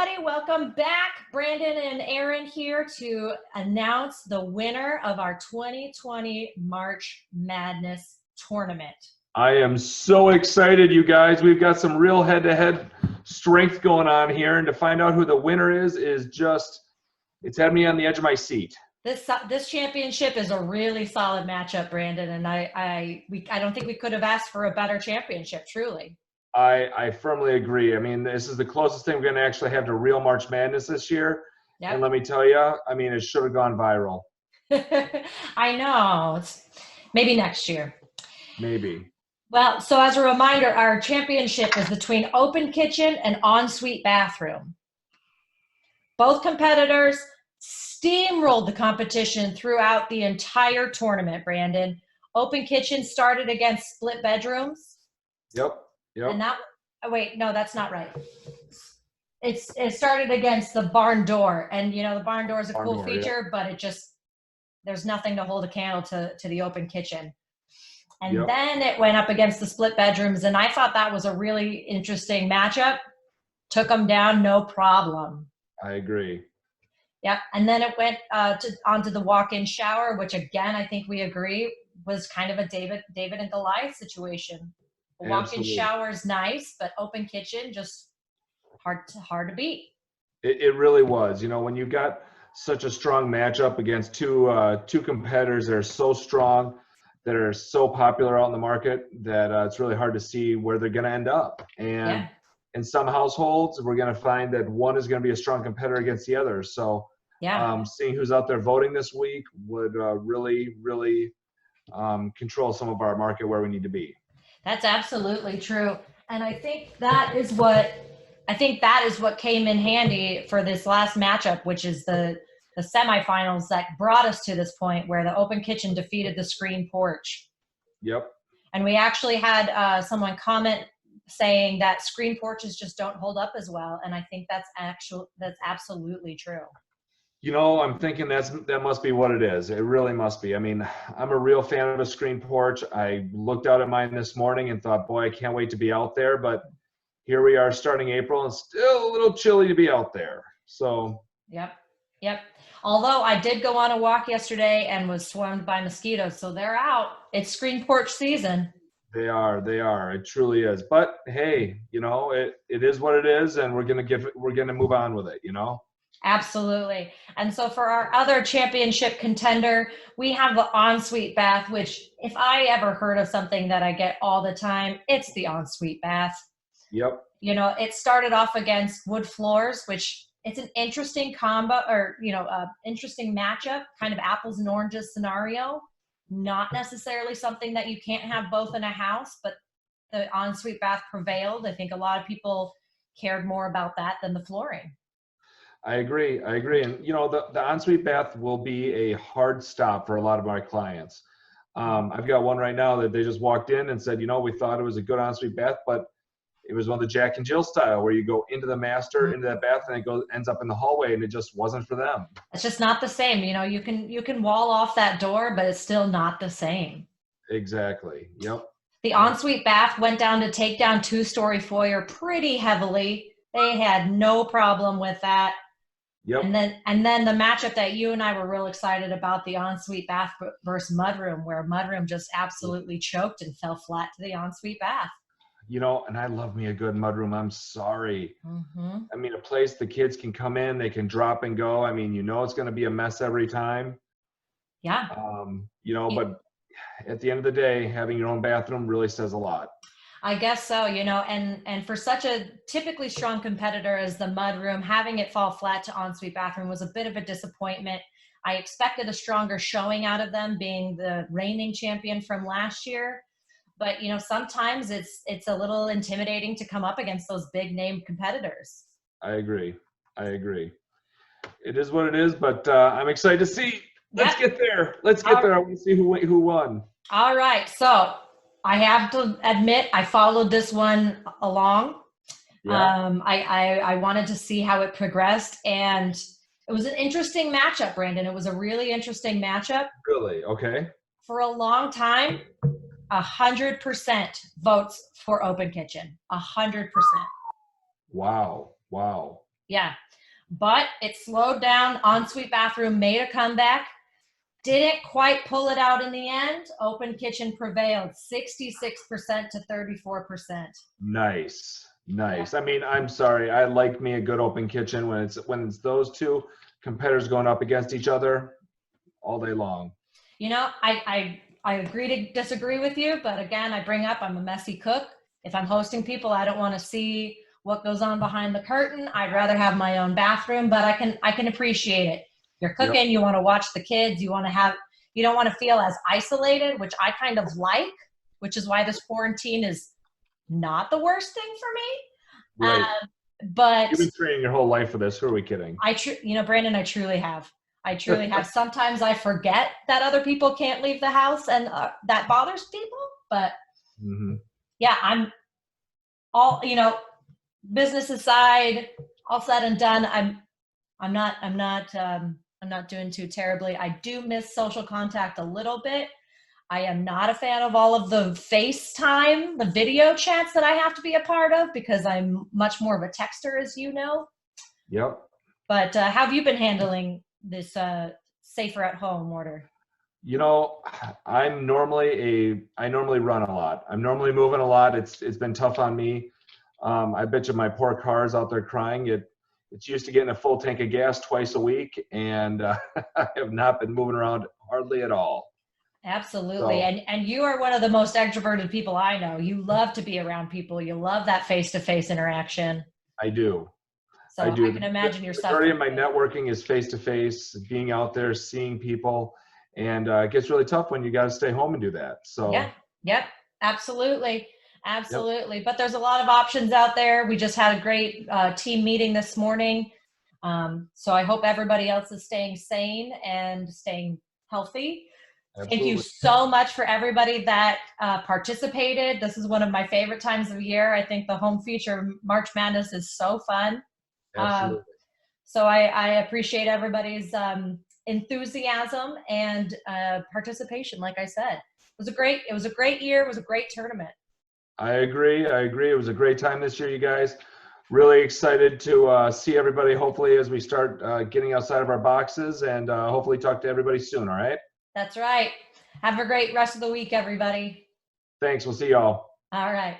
everybody. Welcome back. Brandon and Erin here to announce the winner of our 2020 March Madness tournament. I am so excited, you guys. We've got some real head-to-head strength going on here, and to find out who the winner is just, it's had me on the edge of my seat. This championship is a really solid matchup, Brandon, and I don't think we could have asked for a better championship, truly. I firmly agree. I mean, this is the closest thing we're going to actually have to real March Madness this year. Yep. And let me tell you, I mean, it should have gone viral. I know. Maybe next year. Maybe. Well, so as a reminder, our championship is between Open Kitchen and Ensuite Bathroom. Both competitors steamrolled the competition throughout the entire tournament, Brandon. Open Kitchen started against split bedrooms. Yep. And wait, no, that's not right. It started against the barn door, and the barn door is a cool feature, but there's nothing to hold a candle to the Open Kitchen. And then it went up against the split bedrooms, and I thought that was a really interesting matchup. Took them down, no problem. I agree. Yep, and then it went onto the walk-in shower, which again I think we agree was kind of a David and Goliath situation. Walk-in shower is nice, but Open Kitchen just hard to beat. It really was. When you got such a strong matchup against two competitors that are so strong, that are so popular out in the market, that it's really hard to see where they're going to end up. And in some households, we're going to find that one is going to be a strong competitor against the other. So seeing who's out there voting this week would really, really control some of our market where we need to be. That's absolutely true. And I think that is what came in handy for this last matchup, which is the semifinals that brought us to this point where the Open Kitchen defeated the Screen Porch. Yep. And we actually had someone comment saying that Screen Porches just don't hold up as well. And I think that's absolutely true. I'm thinking that must be what it is. It really must be. I mean, I'm a real fan of a Screen Porch. I looked out at mine this morning and thought, boy, I can't wait to be out there. But here we are starting April and still a little chilly to be out there. So. Yep. Although I did go on a walk yesterday and was swarmed by mosquitoes. So they're out. It's Screen Porch season. They are. It truly is. But hey, it is what it is, and we're gonna move on with it, Absolutely. And so for our other championship contender, we have the ensuite bath, which if I ever heard of something that I get all the time, it's the ensuite bath. Yep. It started off against wood floors, which it's an interesting combo or, interesting matchup, kind of apples and oranges scenario. Not necessarily something that you can't have both in a house, but the ensuite bath prevailed. I think a lot of people cared more about that than the flooring. I agree. And, the ensuite bath will be a hard stop for a lot of my clients. I've got one right now that they just walked in and said, we thought it was a good ensuite bath, but it was one of the Jack and Jill style where you go into the master, into that bath, and it ends up in the hallway, and it just wasn't for them. It's just not the same. You can wall off that door, but it's still not the same. Exactly. Yep. The ensuite bath went down to take down two-story foyer pretty heavily. They had no problem with that. Yep. And then the matchup that you and I were real excited about, the ensuite bath versus mudroom, where mudroom just absolutely choked and fell flat to the ensuite bath. And I love me a good mudroom. I'm sorry. Mm-hmm. I mean, a place the kids can come in, they can drop and go. I mean, it's going to be a mess every time. Yeah. But at the end of the day, having your own bathroom really says a lot. I guess so, and for such a typically strong competitor as the mudroom, having it fall flat to ensuite bathroom was a bit of a disappointment. I expected a stronger showing out of them, being the reigning champion from last year. But, sometimes it's a little intimidating to come up against those big name competitors. I agree. It is what it is, but I'm excited to see. Let's get there. I want to see who won. All right. So I have to admit, I followed this one along. Yeah. I wanted to see how it progressed, and it was an interesting matchup, Brandon. It was a really interesting matchup. Really? Okay. For a long time, 100% votes for Open Kitchen. 100%. Wow. Yeah. But it slowed down. Ensuite bathroom made a comeback. Didn't quite pull it out in the end. Open kitchen prevailed 66% to 34%. Nice. Yeah. Nice. I mean, I'm sorry. I like me a good open kitchen when it's those two competitors going up against each other all day long. You know, I agree to disagree with you, but again, I bring up I'm a messy cook. If I'm hosting people, I don't want to see what goes on behind the curtain. I'd rather have my own bathroom, but I can appreciate it. You're cooking, you want to watch the kids, you don't want to feel as isolated, which I kind of like, which is why this quarantine is not the worst thing for me. Right. But You've been training your whole life for this. Who are we kidding? Brandon, I truly have. Sometimes I forget that other people can't leave the house, and that bothers people. But yeah, I'm all, business aside, all said and done. I'm not doing too terribly. I do miss social contact a little bit. I am not a fan of all of the FaceTime, the video chats that I have to be a part of because I'm much more of a texter, as you know. Yep. But how have you been handling this safer at home order? I normally run a lot. I'm normally moving a lot. It's been tough on me. I bet you my poor car's out there crying. It's used to getting a full tank of gas twice a week, and I have not been moving around hardly at all. Absolutely. So, And you are one of the most extroverted people I know. You love to be around people. You love that face-to-face interaction. I do. So I can imagine The yourself. majority of my networking is face-to-face, being out there, seeing people, and it gets really tough when you got to stay home and do that. So Yeah. Yep. Absolutely. Absolutely. Yep. But there's a lot of options out there. We just had a great team meeting this morning. So I hope everybody else is staying sane and staying healthy. Absolutely. Thank you so much for everybody that participated. This is one of my favorite times of year. I think the home feature March Madness is so fun. Absolutely. So I appreciate everybody's enthusiasm and participation. Like I said, it was a great year. It was a great tournament. I agree. It was a great time this year, you guys. Really excited to see everybody, hopefully, as we start getting outside of our boxes, and hopefully talk to everybody soon, all right? That's right. Have a great rest of the week, everybody. Thanks. We'll see y'all. All right.